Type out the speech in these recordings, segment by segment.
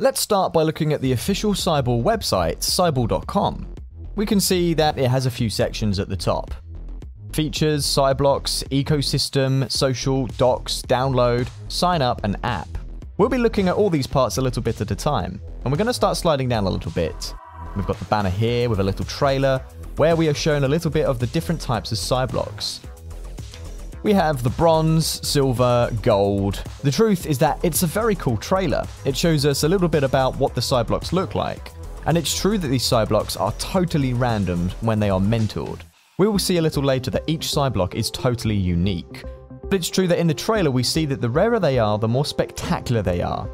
Let's start by looking at the official Cyball website, cyball.com. We can see that it has a few sections at the top. Features, CyBlocs, ecosystem, social, docs, download, sign up, and app. We'll be looking at all these parts a little bit at a time, and we're going to start sliding down a little bit. We've got the banner here with a little trailer, where we are shown a little bit of the different types of CyBlocs. We have the bronze, silver, gold. The truth is that it's a very cool trailer. It shows us a little bit about what the CyBlocs look like. And it's true that these CyBlocs are totally random when they are mentored. We will see a little later that each CyBlock is totally unique. But it's true that in the trailer we see that the rarer they are, the more spectacular they are.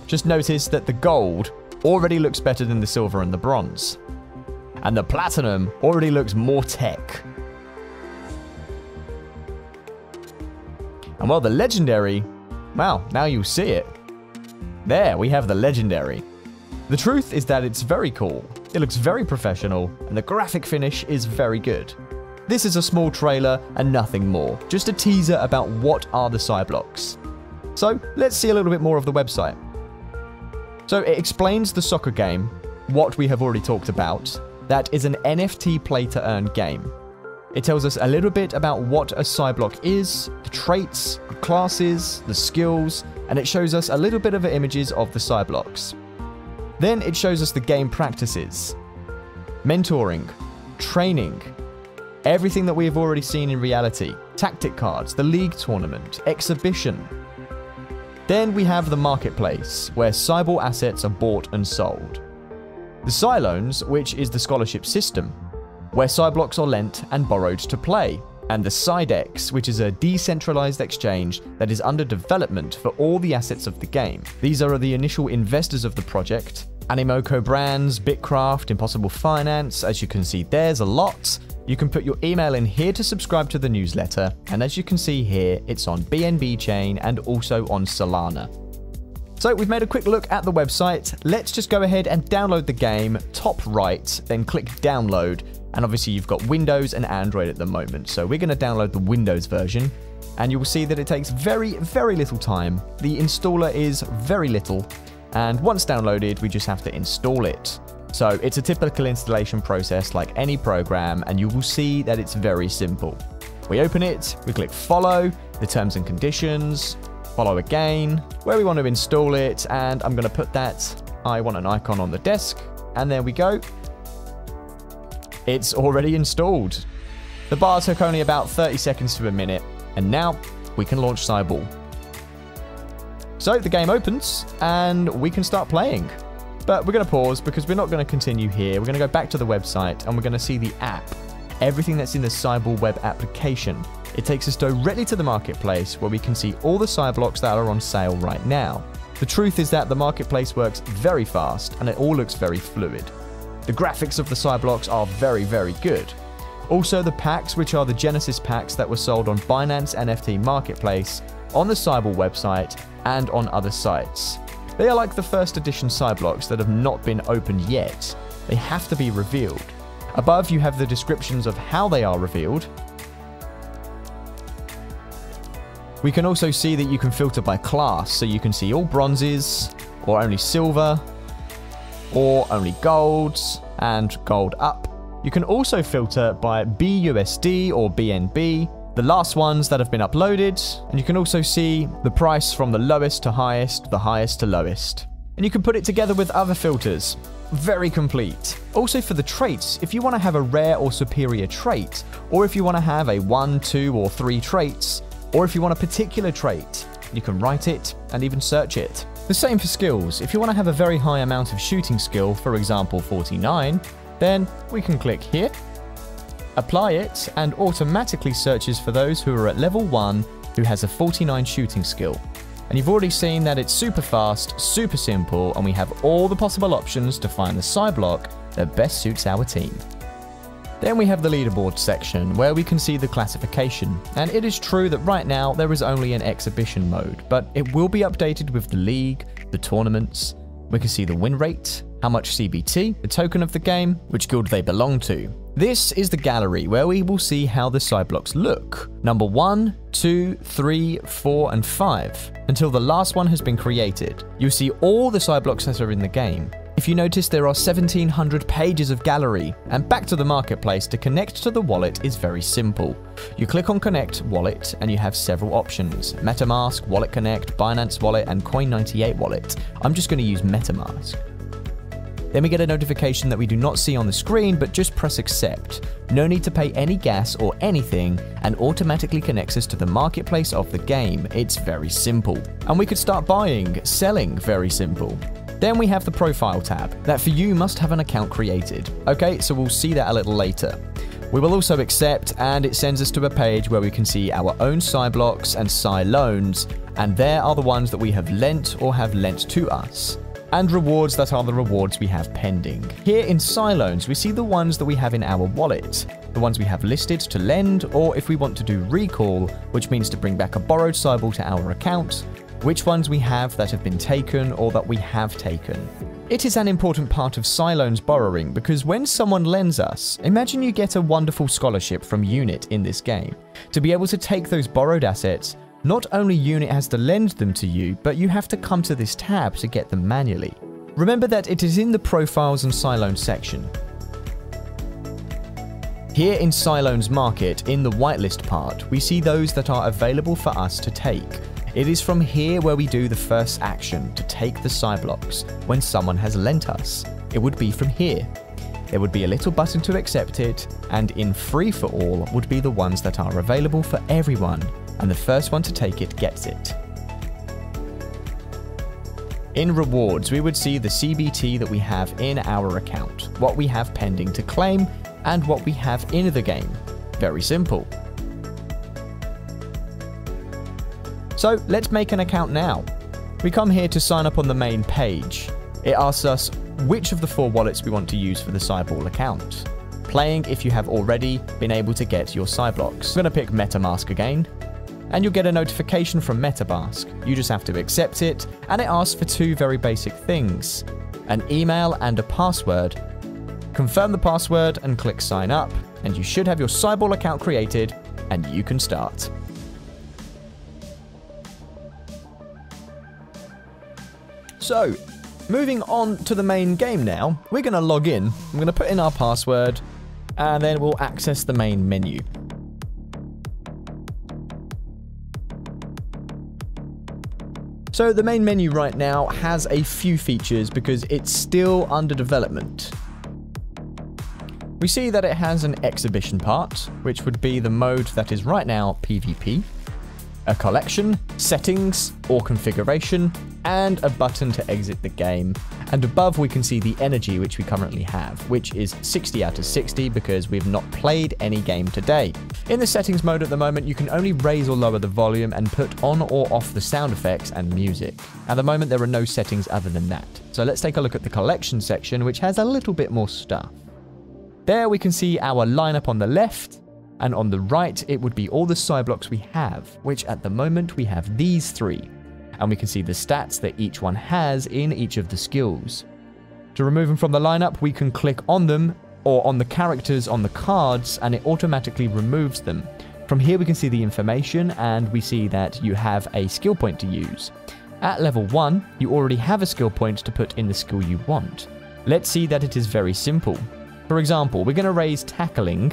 Just notice that the gold already looks better than the silver and the bronze. And the platinum already looks more tech. And well, the legendary, wow, now you'll see it. There, we have the legendary. The truth is that it's very cool, it looks very professional, and the graphic finish is very good. This is a small trailer and nothing more, just a teaser about what are the CyBlocs. So let's see a little bit more of the website. So it explains the soccer game, what we have already talked about, that is an NFT play-to-earn game. It tells us a little bit about what a CyBlock is, the traits, the classes, the skills, and it shows us a little bit of images of the CyBlocs. Then it shows us the game practices, mentoring, training, everything that we have already seen in reality, tactic cards, the league tournament, exhibition. Then we have the marketplace, where Cyball assets are bought and sold. The Cyloans, which is the scholarship system, where CyBlocs are lent and borrowed to play, and the Cydex, which is a decentralized exchange that is under development for all the assets of the game. These are the initial investors of the project: Animoco Brands, Bitcraft, Impossible Finance. As you can see, there's a lot. You can put your email in here to subscribe to the newsletter, and as you can see here, it's on BNB chain and also on Solana. So we've made a quick look at the website. Let's just go ahead and download the game, top right, then click download. And obviously you've got Windows and Android at the moment. So we're going to download the Windows version, and you will see that it takes very, very little time. The installer is very little, and once downloaded, we just have to install it. So it's a typical installation process like any program, and you will see that it's very simple. We open it, we click follow, the terms and conditions, follow again, where we want to install it, and I'm going to put that, I want an icon on the desk, and there we go. It's already installed. The bar took only about 30 seconds to a minute, and now we can launch Cyball. So the game opens, and we can start playing. But we're going to pause because we're not going to continue here. We're going to go back to the website, and we're going to see the app. Everything that's in the Cyball web application. It takes us directly to the marketplace, where we can see all the CyBlocs that are on sale right now. The truth is that the marketplace works very fast, and it all looks very fluid. The graphics of the CyBlocs are very, very good. Also the packs, which are the Genesis packs that were sold on Binance NFT Marketplace, on the Cyball website, and on other sites. They are like the first edition CyBlocs that have not been opened yet. They have to be revealed. Above you have the descriptions of how they are revealed. We can also see that you can filter by class, so you can see all bronzes, or only silver, or only golds, and gold up. You can also filter by BUSD or BNB, the last ones that have been uploaded, and you can also see the price from the lowest to highest, the highest to lowest. And you can put it together with other filters. Very complete. Also for the traits, if you want to have a rare or superior trait, or if you want to have a 1, 2, or 3 traits, or if you want a particular trait, you can write it and even search it. The same for skills. If you want to have a very high amount of shooting skill, for example 49, then we can click here, apply it, and automatically searches for those who are at level 1 who has a 49 shooting skill. And you've already seen that it's super fast, super simple, and we have all the possible options to find the CyBlock that best suits our team. Then we have the leaderboard section, where we can see the classification, and it is true that right now there is only an exhibition mode, but it will be updated with the league, the tournaments. We can see the win rate, how much CBT, the token of the game, which guild they belong to, This is the gallery where we will see how the CyBlocs look. Number 1, 2, 3, 4, and 5, until the last one has been created. You'll see all the CyBlocs that are in the game. If you notice, there are 1700 pages of gallery, and back to the marketplace. To connect to the wallet is very simple. You click on Connect Wallet and you have several options: MetaMask, Wallet Connect, Binance Wallet, and Coin98 Wallet. I'm just going to use MetaMask. Then we get a notification that we do not see on the screen, but just press accept. No need to pay any gas or anything, and automatically connects us to the marketplace of the game. It's very simple. And we could start buying, selling, very simple. Then we have the profile tab, that for you must have an account created. Okay, so we'll see that a little later. We will also accept, and it sends us to a page where we can see our own CyBlocs and CyLoans, and there are the ones that we have lent or have lent to us. And rewards, that are the rewards we have pending. Here in CyLoans, we see the ones that we have in our wallet, the ones we have listed to lend, or if we want to do recall, which means to bring back a borrowed Cyball to our account, which ones we have that have been taken or that we have taken. It is an important part of CyLoans borrowing, because when someone lends us, imagine you get a wonderful scholarship from Unit in this game. To be able to take those borrowed assets, not only Unit has to lend them to you, but you have to come to this tab to get them manually. Remember that it is in the Profiles and CyLoans section. Here in CyLoans Market, in the whitelist part, we see those that are available for us to take. It is from here where we do the first action to take the CyBlocs when someone has lent us. It would be from here. There would be a little button to accept it, and in free for all would be the ones that are available for everyone, and the first one to take it gets it. In rewards, we would see the CBT that we have in our account, what we have pending to claim, and what we have in the game. Very simple. So let's make an account now. We come here to sign up on the main page. It asks us which of the 4 wallets we want to use for the Cyball account. Playing if you have already been able to get your CyBlocs. I'm going to pick MetaMask again, and you'll get a notification from MetaMask. You just have to accept it, and it asks for 2 very basic things: an email and a password. Confirm the password and click sign up, and you should have your Cyball account created, and you can start. So, moving on to the main game now, we're going to log in. I'm going to put in our password, and then we'll access the main menu. So the main menu right now has a few features because it's still under development. We see that it has an exhibition part, which would be the mode that is right now PvP, a collection, settings or configuration, and a button to exit the game. And above we can see the energy which we currently have, which is 60 out of 60 because we've not played any game today. In the settings mode at the moment, you can only raise or lower the volume and put on or off the sound effects and music. At the moment, there are no settings other than that. So let's take a look at the collection section, which has a little bit more stuff. There we can see our lineup on the left, and on the right, it would be all the CyBlocs we have, which at the moment we have these 3. And we can see the stats that each one has in each of the skills. To remove them from the lineup, we can click on them or on the characters on the cards, and it automatically removes them. From here, we can see the information, and we see that you have a skill point to use. At level 1, you already have a skill point to put in the skill you want. Let's see that it is very simple. For example, we're going to raise tackling,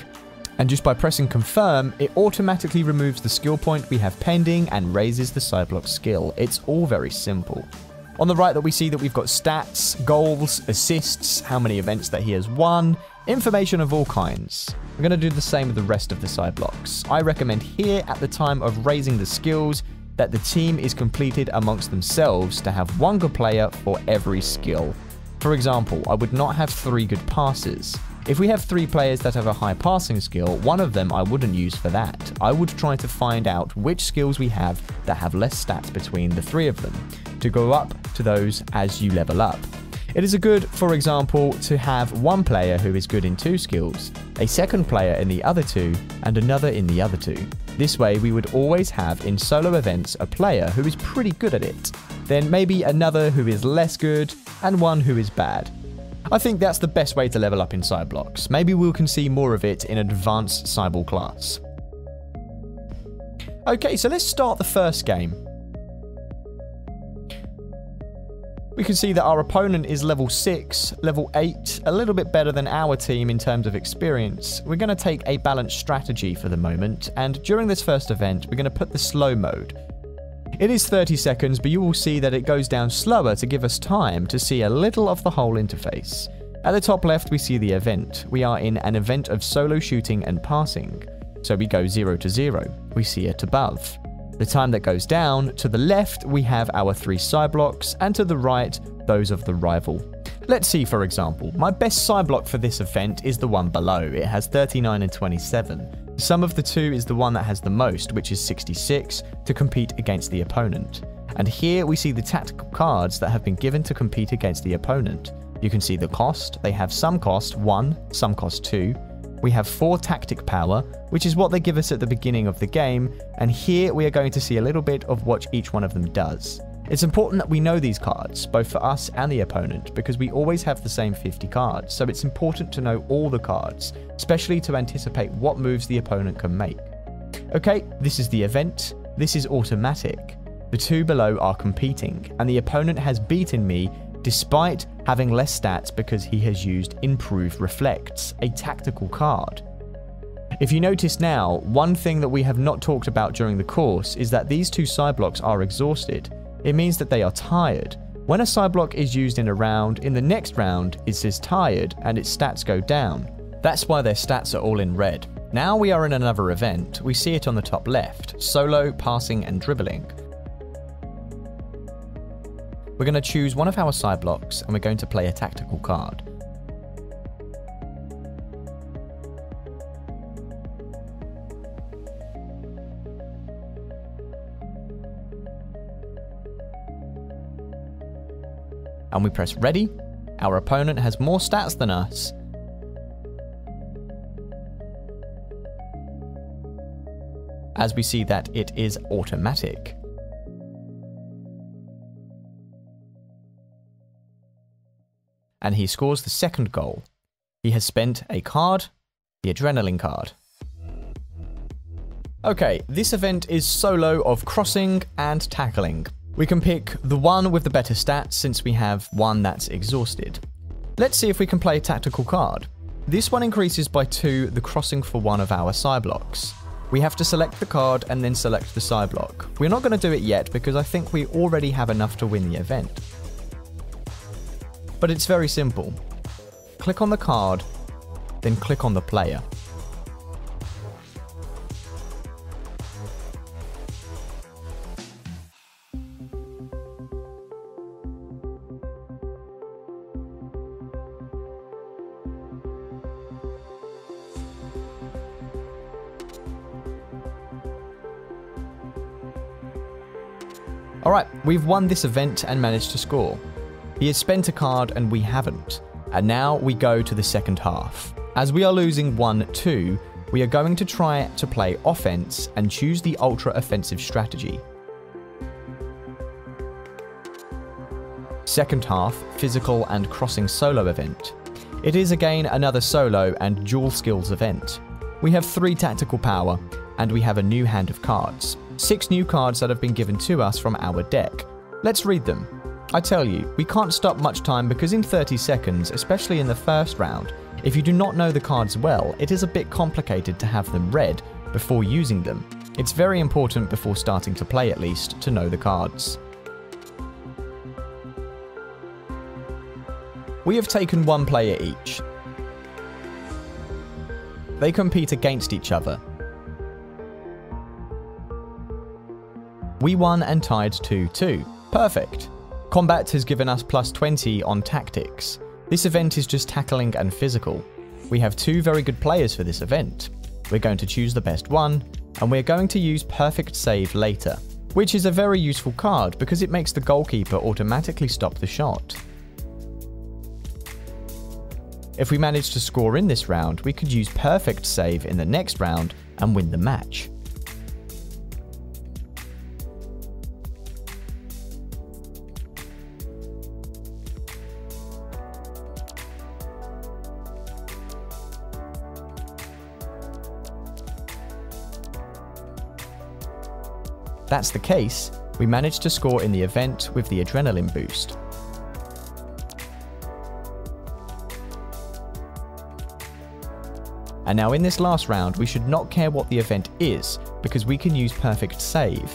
and just by pressing confirm, it automatically removes the skill point we have pending and raises the CyBlocs skill. It's all very simple. On the right, that we see that we've got stats, goals, assists, how many events that he has won, information of all kinds. We're going to do the same with the rest of the CyBlocs. I recommend here at the time of raising the skills that the team is completed amongst themselves to have 1 good player for every skill. For example, I would not have 3 good passes. If we have 3 players that have a high passing skill, 1 of them I wouldn't use for that. I would try to find out which skills we have that have less stats between the 3 of them, to go up to those as you level up. It is good, for example, to have 1 player who is good in 2 skills, a second player in the other 2, and another in the other 2. This way we would always have in solo events a player who is pretty good at it, then maybe another who is less good, and 1 who is bad. I think that's the best way to level up in CyBlocs. Maybe we can see more of it in advanced Cyball class. Okay, so let's start the first game. We can see that our opponent is level 6, level 8, a little bit better than our team in terms of experience. We're going to take a balanced strategy for the moment, and during this first event, we're going to put the slow mode. It is 30 seconds, but you will see that it goes down slower to give us time to see a little of the whole interface. At the top left, we see the event. We are in an event of solo shooting and passing. So we go 0 to 0. We see it above. The time that goes down, to the left, we have our 3 CyBlocs, and to the right, those of the rival. Let's see, for example, my best CyBloc for this event is the one below. It has 39 and 27. The sum of the two is the one that has the most, which is 66, to compete against the opponent. And here we see the tactical cards that have been given to compete against the opponent. You can see the cost. They have some cost 1, some cost 2. We have 4 tactic power, which is what they give us at the beginning of the game, and here we are going to see a little bit of what each one of them does. It's important that we know these cards, both for us and the opponent, because we always have the same 50 cards, so it's important to know all the cards, especially to anticipate what moves the opponent can make. Okay, this is the event, this is automatic. The two below are competing, and the opponent has beaten me despite having less stats because he has used Improved Reflects, a tactical card. If you notice now, one thing that we have not talked about during the course is that these 2 CyBlocs are exhausted. It means that they are tired. When a CyBloc is used in a round, in the next round it says tired and its stats go down. That's why their stats are all in red. Now we are in another event. We see it on the top left, solo, passing and dribbling. We're going to choose one of our CyBlocs and we're going to play a tactical card. And we press ready. Our opponent has more stats than us. As we see that it is automatic. And he scores the second goal. He has spent a card, the adrenaline card. Okay, this event is solo of crossing and tackling. We can pick the one with the better stats since we have one that's exhausted. Let's see if we can play a tactical card. This one increases by 2 the crossing for one of our CyBlocs. We have to select the card and then select the CyBloc. We're not going to do it yet because I think we already have enough to win the event. But it's very simple. Click on the card, then click on the player. Alright, we've won this event and managed to score. He has spent a card and we haven't. And now we go to the second half. As we are losing 1-2, we are going to try to play offense and choose the ultra offensive strategy. Second half, physical and crossing solo event. It is again another solo and dual skills event. We have 3 tactical power and we have a new hand of cards. 6 new cards that have been given to us from our deck. Let's read them. I tell you, we can't stop much time because in 30 seconds, especially in the first round, if you do not know the cards well, it is a bit complicated to have them read before using them. It's very important before starting to play at least to know the cards. We have taken 1 player each. They compete against each other. We won and tied 2-2. Perfect. Combat has given us plus 20 on tactics. This event is just tackling and physical. We have 2 very good players for this event. We're going to choose the best one, and we're going to use perfect save later, which is a very useful card because it makes the goalkeeper automatically stop the shot. If we manage to score in this round, we could use perfect save in the next round and win the match. that's the case, we managed to score in the event with the adrenaline boost. And now in this last round, we should not care what the event is, because we can use perfect save.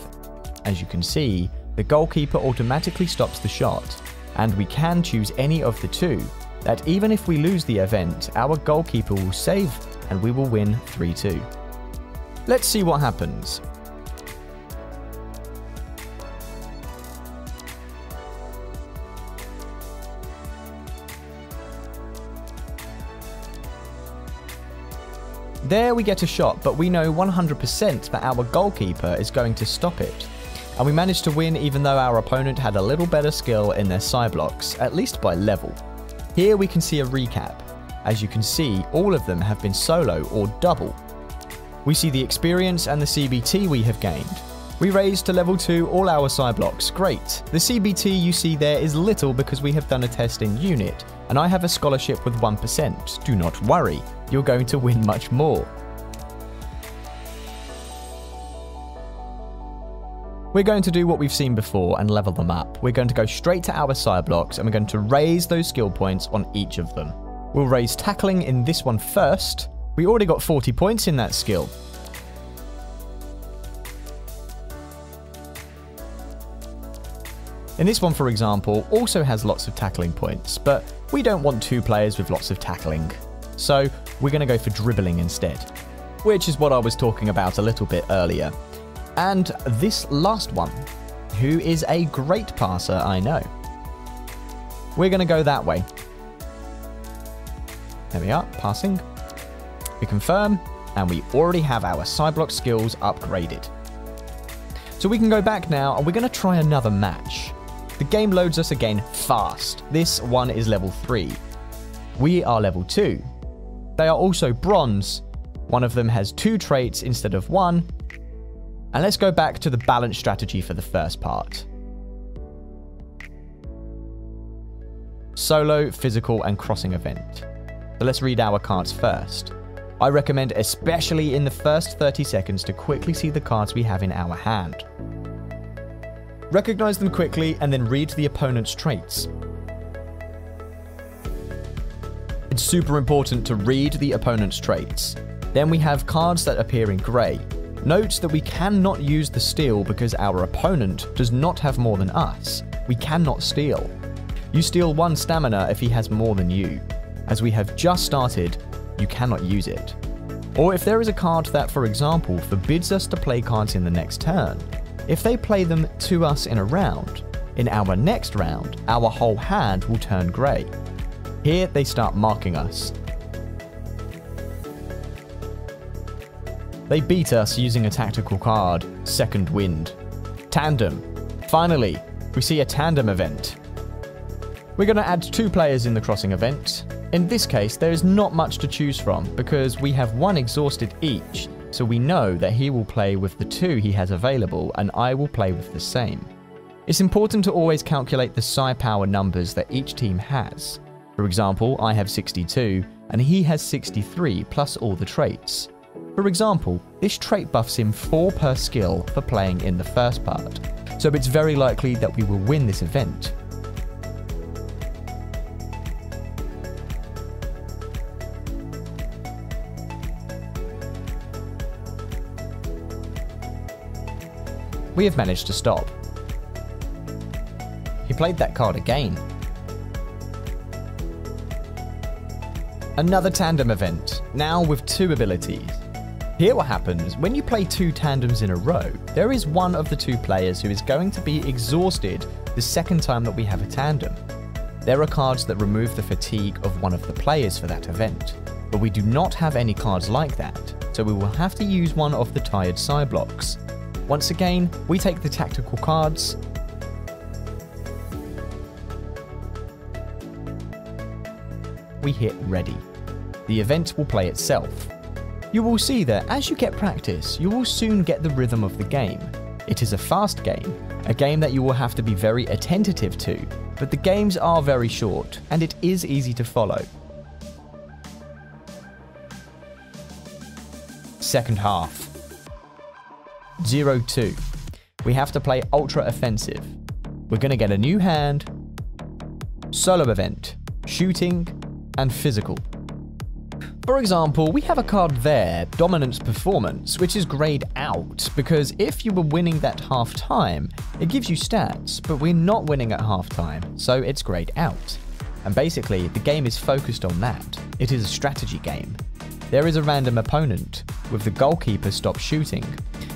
As you can see, the goalkeeper automatically stops the shot, and we can choose any of the two, that even if we lose the event, our goalkeeper will save and we will win 3-2. Let's see what happens. There we get a shot, but we know 100% that our goalkeeper is going to stop it. And we managed to win even though our opponent had a little better skill in their CyBlocs, at least by level. Here we can see a recap. As you can see, all of them have been solo or double. We see the experience and the CBT we have gained. We raised to level 2 all our CyBlocs, great. The CBT you see there is little because we have done a test in unit, and I have a scholarship with 1%. Do not worry, you're going to win much more. We're going to do what we've seen before and level them up. We're going to go straight to our CyBlocs and we're going to raise those skill points on each of them. We'll raise tackling in this one first. We already got 40 points in that skill. And this one, for example, also has lots of tackling points, but we don't want two players with lots of tackling. So we're going to go for dribbling instead, which is what I was talking about a little bit earlier. And this last one, who is a great passer, I know. We're going to go that way. There we are, passing. We confirm, and we already have our CyBlock skills upgraded. So we can go back now, and we're going to try another match. The game loads us again fast. This one is level 3. We are level 2. They are also bronze. One of them has 2 traits instead of 1. And let's go back to the balance strategy for the first part. Solo, physical, and crossing event. So let's read our cards first. I recommend, especially in the first 30 seconds, to quickly see the cards we have in our hand. Recognize them quickly and then read the opponent's traits. It's super important to read the opponent's traits. Then we have cards that appear in grey. Note that we cannot use the steal because our opponent does not have more than us. We cannot steal. You steal 1 stamina if he has more than you. As we have just started, you cannot use it. Or if there is a card that, for example, forbids us to play cards in the next turn, if they play them to us in a round, in our next round, our whole hand will turn grey. Here they start marking us. They beat us using a tactical card, Second Wind. Tandem. Finally, we see a tandem event. We're going to add 2 players in the crossing event. In this case, there is not much to choose from because we have 1 exhausted each, so we know that he will play with the 2 he has available and I will play with the same. It's important to always calculate the psi power numbers that each team has. For example, I have 62 and he has 63 plus all the traits. For example, this trait buffs him 4 per skill for playing in the first part, so it's very likely that we will win this event. We have managed to stop. He played that card again. Another tandem event, now with 2 abilities. Here what happens, when you play 2 tandems in a row, there is one of the 2 players who is going to be exhausted the second time that we have a tandem. There are cards that remove the fatigue of one of the players for that event, but we do not have any cards like that, so we will have to use one of the tired CyBlocs. Once again, we take the tactical cards, we hit ready. The event will play itself. You will see that as you get practice, you will soon get the rhythm of the game. It is a fast game, a game that you will have to be very attentive to, but the games are very short, and it is easy to follow. Second half. 0-2. we have to play ultra offensive. We're going to get a new hand, solo event, shooting, and physical. For example, we have a card there, Dominance Performance, which is grayed out, because if you were winning that half time, it gives you stats, but we're not winning at half time, so it's grayed out. And basically, the game is focused on that. It is a strategy game. There is a random opponent, with the goalkeeper stop shooting,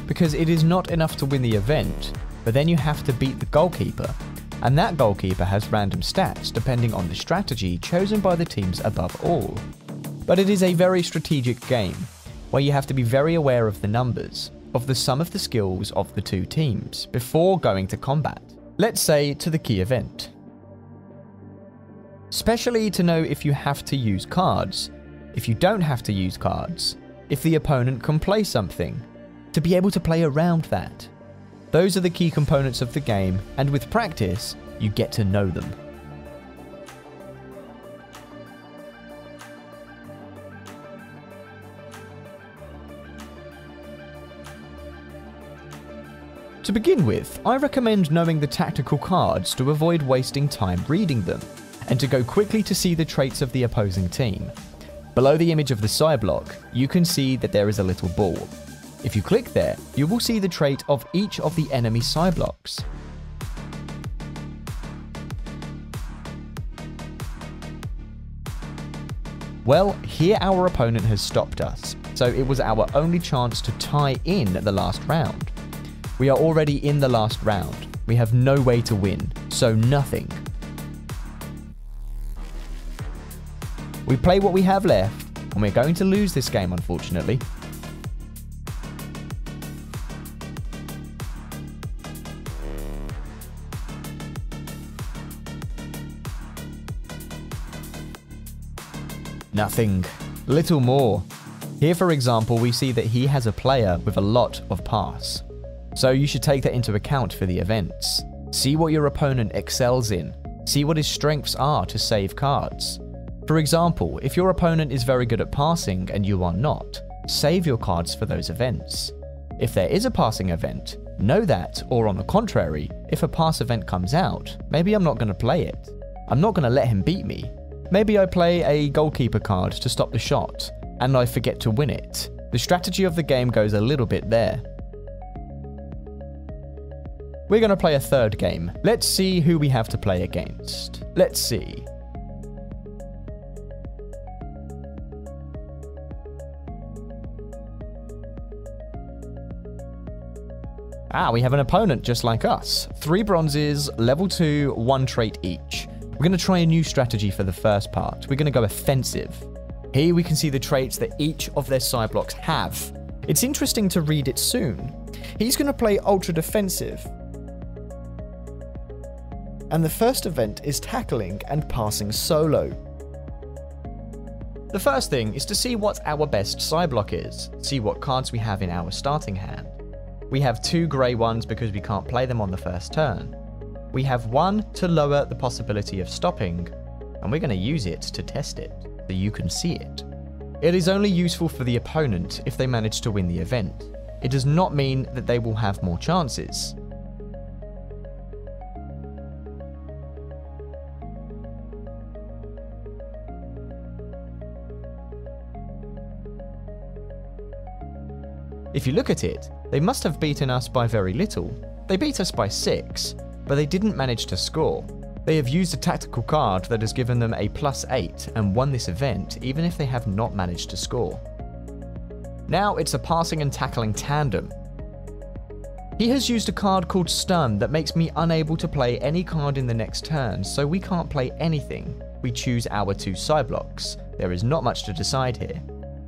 because it is not enough to win the event, but then you have to beat the goalkeeper, and that goalkeeper has random stats depending on the strategy chosen by the teams above all. But it is a very strategic game, where you have to be very aware of the numbers, of the sum of the skills of the two teams, before going to combat. Let's say to the key event. Especially to know if you have to use cards, if you don't have to use cards, if the opponent can play something, to be able to play around that. Those are the key components of the game, and with practice, you get to know them. To begin with, I recommend knowing the tactical cards to avoid wasting time reading them, and to go quickly to see the traits of the opposing team. Below the image of the CyBlock, you can see that there is a little ball. If you click there, you will see the trait of each of the enemy CyBlocs. Well, here our opponent has stopped us, so it was our only chance to tie in the last round. We are already in the last round. We have no way to win, so nothing. We play what we have left, and we're going to lose this game, unfortunately. Nothing. Little more. Here, for example, we see that he has a player with a lot of pass. So you should take that into account for the events. See what your opponent excels in. See what his strengths are to save cards. For example, if your opponent is very good at passing and you are not, save your cards for those events. If there is a passing event, know that, or on the contrary, if a pass event comes out, maybe I'm not going to play it. I'm not going to let him beat me. Maybe I play a goalkeeper card to stop the shot, and I forget to win it. The strategy of the game goes a little bit there. We're going to play a third game. Let's see who we have to play against. Let's see. We have an opponent just like us. 3 bronzes, level 2, 1 trait each. We're going to try a new strategy for the first part. We're going to go offensive. Here we can see the traits that each of their CyBlocs have. It's interesting to read it soon. He's going to play ultra defensive. And the first event is tackling and passing solo. The first thing is to see what our best CyBlock is. See what cards we have in our starting hand. We have 2 grey ones because we can't play them on the first turn. We have 1 to lower the possibility of stopping, and we're going to use it to test it, so you can see it. It is only useful for the opponent if they manage to win the event. It does not mean that they will have more chances. If you look at it, they must have beaten us by very little. They beat us by 6, but they didn't manage to score. They have used a tactical card that has given them a +8 and won this event even if they have not managed to score. Now it's a passing and tackling tandem. He has used a card called Stun that makes me unable to play any card in the next turn, so we can't play anything. We choose our 2 CyBlocs. There is not much to decide here.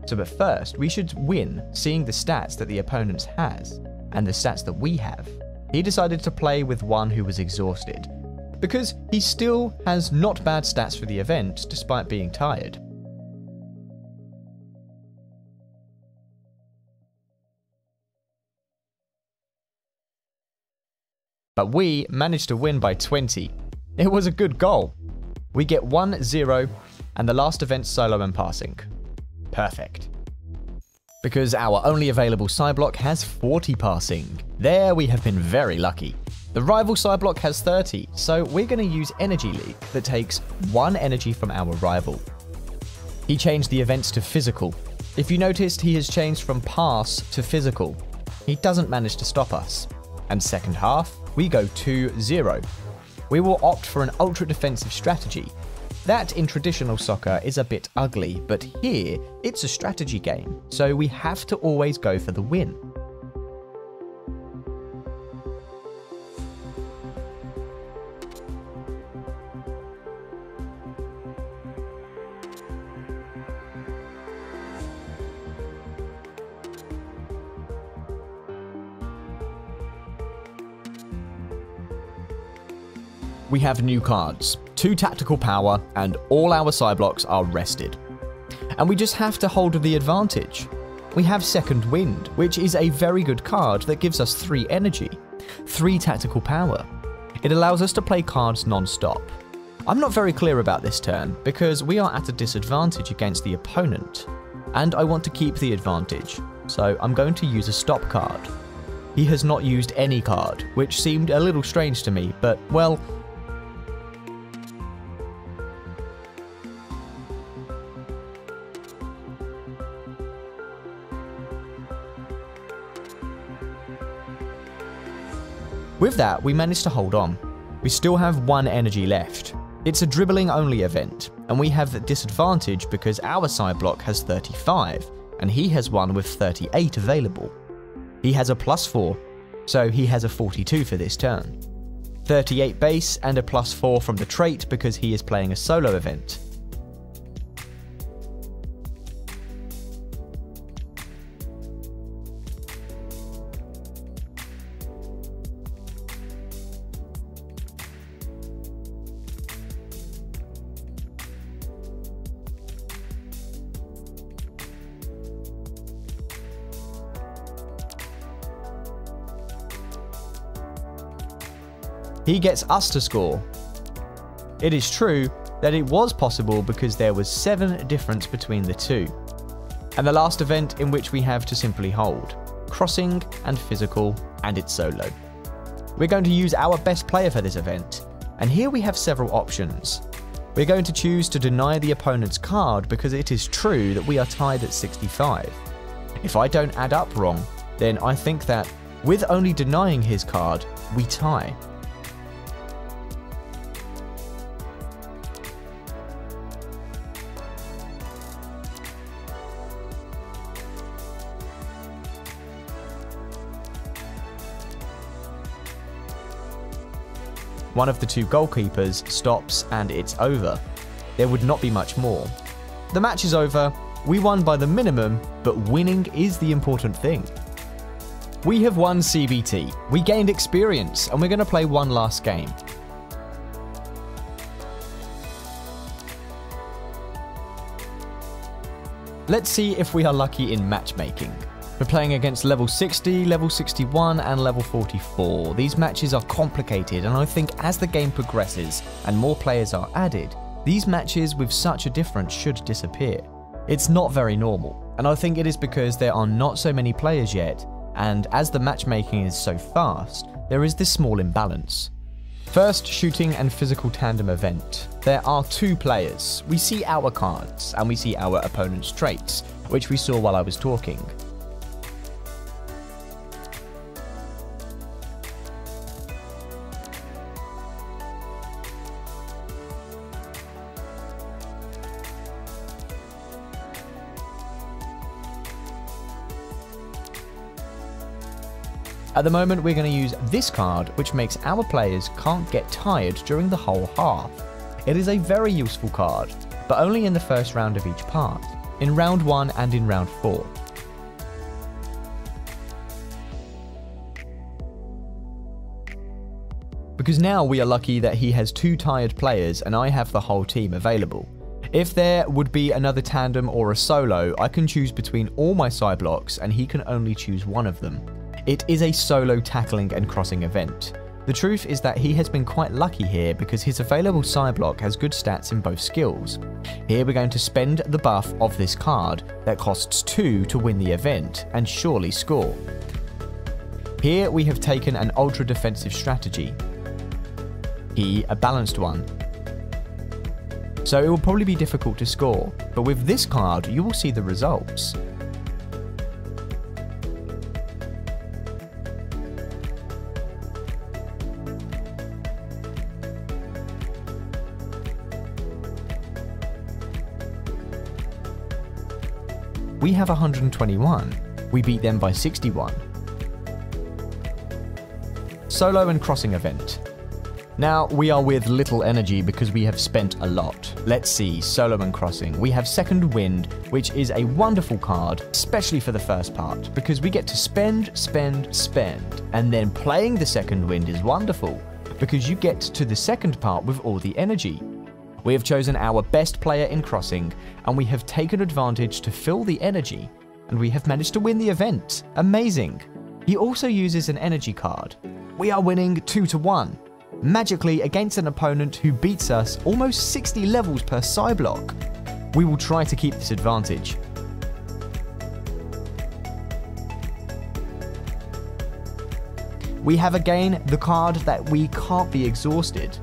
So at first, we should win seeing the stats that the opponent has, and the stats that we have. He decided to play with one who was exhausted, because he still has not bad stats for the event despite being tired. But we managed to win by 20. It was a good goal. We get 1-0, and the last event solo and passing. Perfect. because our only available CyBlock has 40 passing. There we have been very lucky. The rival CyBlock has 30, so we're going to use Energy Leak that takes 1 energy from our rival. He changed the events to physical. If you noticed, he has changed from pass to physical. He doesn't manage to stop us. And second half, we go 2-0. We will opt for an ultra defensive strategy. That in traditional soccer is a bit ugly, but here it's a strategy game, so we have to always go for the win. We have new cards, 2 tactical power, and all our CyBlocs are rested. And we just have to hold the advantage. We have Second Wind, which is a very good card that gives us 3 energy, 3 tactical power. It allows us to play cards non-stop. I'm not very clear about this turn, because we are at a disadvantage against the opponent, and I want to keep the advantage, so I'm going to use a stop card. He has not used any card, which seemed a little strange to me, but well, with that, we managed to hold on. We still have 1 energy left. It's a dribbling only event, and we have the disadvantage because our CyBlock has 35, and he has one with 38 available. He has a +4, so he has a 42 for this turn. 38 base and a +4 from the trait because he is playing a solo event. He gets us to score. It is true that it was possible because there was 7 difference between the 2. And the last event in which we have to simply hold, crossing and physical, and it's solo. We're going to use our best player for this event, and here we have several options. We're going to choose to deny the opponent's card because it is true that we are tied at 65. If I don't add up wrong, then I think that with only denying his card, we tie. One of the 2 goalkeepers stops and it's over. There would not be much more. The match is over, we won by the minimum, but winning is the important thing. We have won CBT, we gained experience, and we're going to play one last game. Let's see if we are lucky in matchmaking. We're playing against level 60, level 61, and level 44. These matches are complicated, and I think as the game progresses and more players are added, these matches with such a difference should disappear. It's not very normal, and I think it is because there are not so many players yet, and as the matchmaking is so fast, there is this small imbalance. First, shooting and physical tandem event. There are 2 players. We see our cards, and we see our opponent's traits, which we saw while I was talking. At the moment, we're going to use this card, which makes our players can't get tired during the whole half. It is a very useful card, but only in the first round of each part, in round 1 and in round 4. Because now we are lucky that he has 2 tired players and I have the whole team available. If there would be another tandem or a solo, I can choose between all my CyBlocs and he can only choose one of them. It is a solo tackling and crossing event. The truth is that he has been quite lucky here because his available CyBlock has good stats in both skills. Here we're going to spend the buff of this card that costs 2 to win the event and surely score. Here we have taken an ultra defensive strategy. He a balanced one. So it will probably be difficult to score, but with this card you will see the results. We have 121. We beat them by 61. Solo and crossing event. Now, we are with little energy because we have spent a lot. Let's see, solo and crossing. We have second wind, which is a wonderful card, especially for the first part, because we get to spend, and then playing the second wind is wonderful, because you get to the second part with all the energy. We have chosen our best player in crossing, and we have taken advantage to fill the energy, and we have managed to win the event. Amazing. He also uses an energy card. We are winning 2-1. Magically against an opponent who beats us almost 60 levels per CyBlock. We will try to keep this advantage. We have again the card that we can't be exhausted.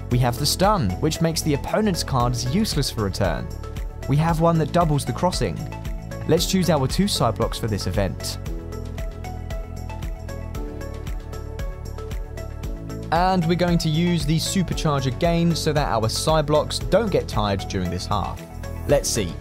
We have the stun, which makes the opponent's cards useless for a turn. We have one that doubles the crossing. Let's choose our 2 CyBlocs for this event. And we're going to use the supercharge again so that our CyBlocs don't get tired during this half. Let's see.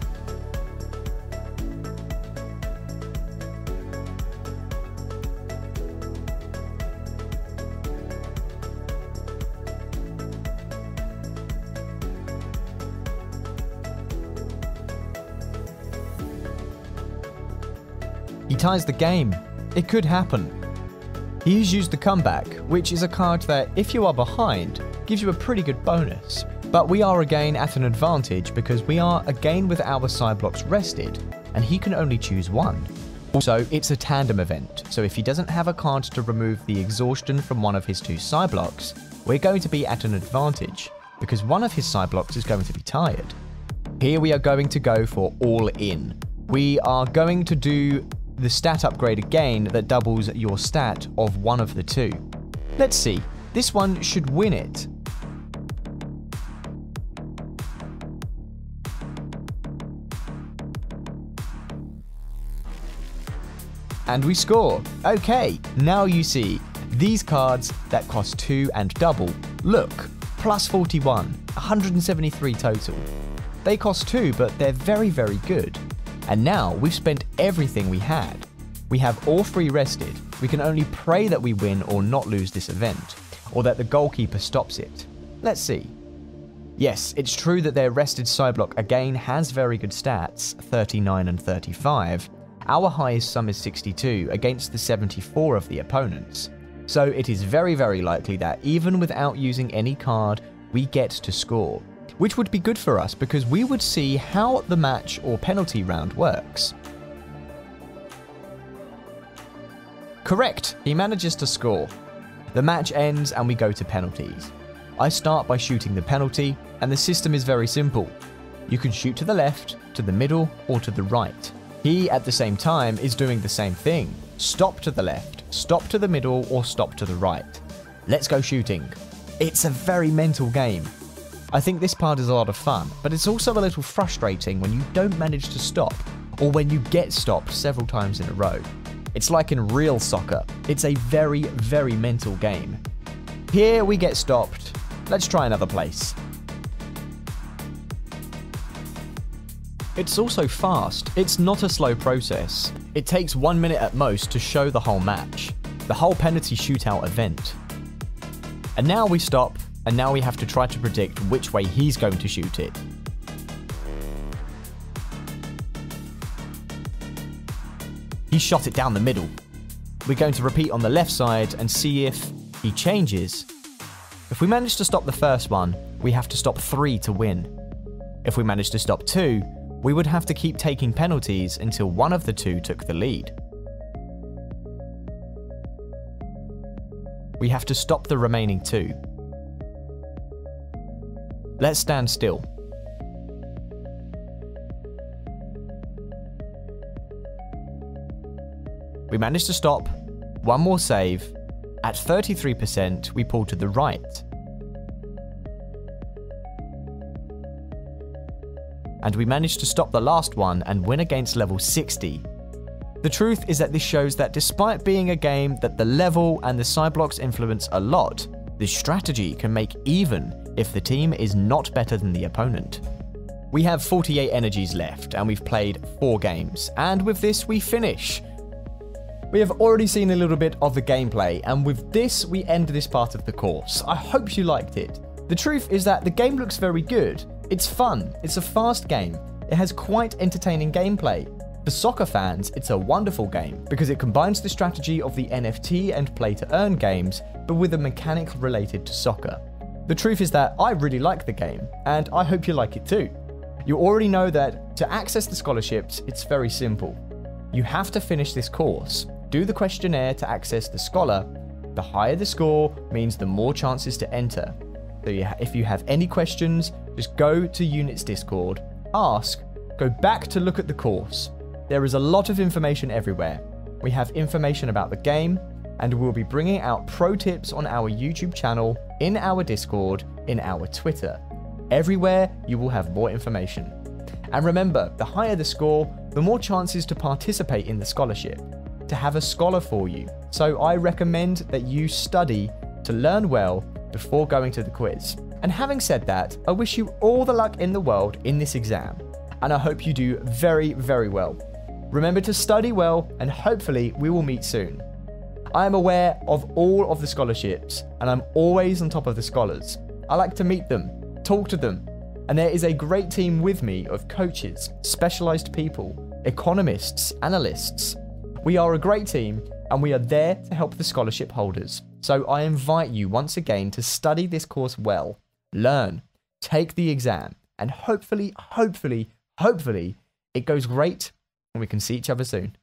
He ties the game. It could happen. He's used the comeback, which is a card that, if you are behind, gives you a pretty good bonus. But we are again at an advantage because we are again with our CyBlocs rested, and he can only choose one. Also, it's a tandem event, so if he doesn't have a card to remove the exhaustion from one of his 2 CyBlocs, we're going to be at an advantage, because one of his CyBlocs is going to be tired. Here we are going to go for all in. We are going to do the stat upgrade again that doubles your stat of one of the 2. Let's see, this one should win it. And we score. Okay, now you see, these cards that cost 2 and double, look, plus 41, 173 total. They cost 2, but they're very, very good. And now we've spent everything we had. We have all 3 rested. We can only pray that we win or not lose this event, or that the goalkeeper stops it. Let's see. Yes, it's true that their rested CyBlock again has very good stats, 39 and 35. Our highest sum is 62 against the 74 of the opponents. So it is very, very likely that even without using any card, we get to score. Which would be good for us because we would see how the match or penalty round works. Correct, he manages to score. The match ends and we go to penalties. I start by shooting the penalty, and the system is very simple. You can shoot to the left, to the middle, or to the right. He, at the same time, is doing the same thing. Stop to the left, stop to the middle, or stop to the right. Let's go shooting. It's a very mental game. I think this part is a lot of fun, but it's also a little frustrating when you don't manage to stop, or when you get stopped several times in a row. It's like in real soccer. It's a very, very mental game. Here we get stopped. Let's try another place. It's also fast. It's not a slow process. It takes 1 minute at most to show the whole match. The whole penalty shootout event. And now we stop, and now we have to try to predict which way he's going to shoot it. He shot it down the middle. We're going to repeat on the left side and see if he changes. If we manage to stop the first one, we have to stop 3 to win. If we manage to stop 2, we would have to keep taking penalties until one of the 2 took the lead. we have to stop the remaining 2. Let's stand still. We managed to stop, one more save. At 33%, we pull to the right. And we managed to stop the last one and win against level 60. The truth is that this shows that despite being a game that the level and the CyBlocs influence a lot, this strategy can make even if the team is not better than the opponent. We have 48 energies left and we've played 4 games, and with this we finish. We have already seen a little bit of the gameplay, and with this we end this part of the course. I hope you liked it. The truth is that the game looks very good. It's fun, it's a fast game, it has quite entertaining gameplay. For soccer fans, it's a wonderful game because it combines the strategy of the NFT and play-to-earn games, but with a mechanic related to soccer. The truth is that I really like the game, and I hope you like it too. You already know that to access the scholarships, it's very simple. You have to finish this course, do the questionnaire to access the scholar. The higher the score means the more chances to enter. So if you have any questions, just go to Unit's Discord, ask, go back to look at the course. There is a lot of information everywhere. We have information about the game, and we'll be bringing out pro tips on our YouTube channel, in our Discord, in our Twitter. Everywhere you will have more information. And remember, the higher the score, the more chances to participate in the scholarship, to have a scholar for you. So I recommend that you study to learn well before going to the quiz. And having said that, I wish you all the luck in the world in this exam, and I hope you do very, very well. Remember to study well, and hopefully we will meet soon. I am aware of all of the scholarships, and I'm always on top of the scholars. I like to meet them, talk to them, and there is a great team with me of coaches, specialized people, economists, analysts. We are a great team, and we are there to help the scholarship holders. So I invite you once again to study this course well, learn, take the exam, and hopefully, it goes great and we can see each other soon.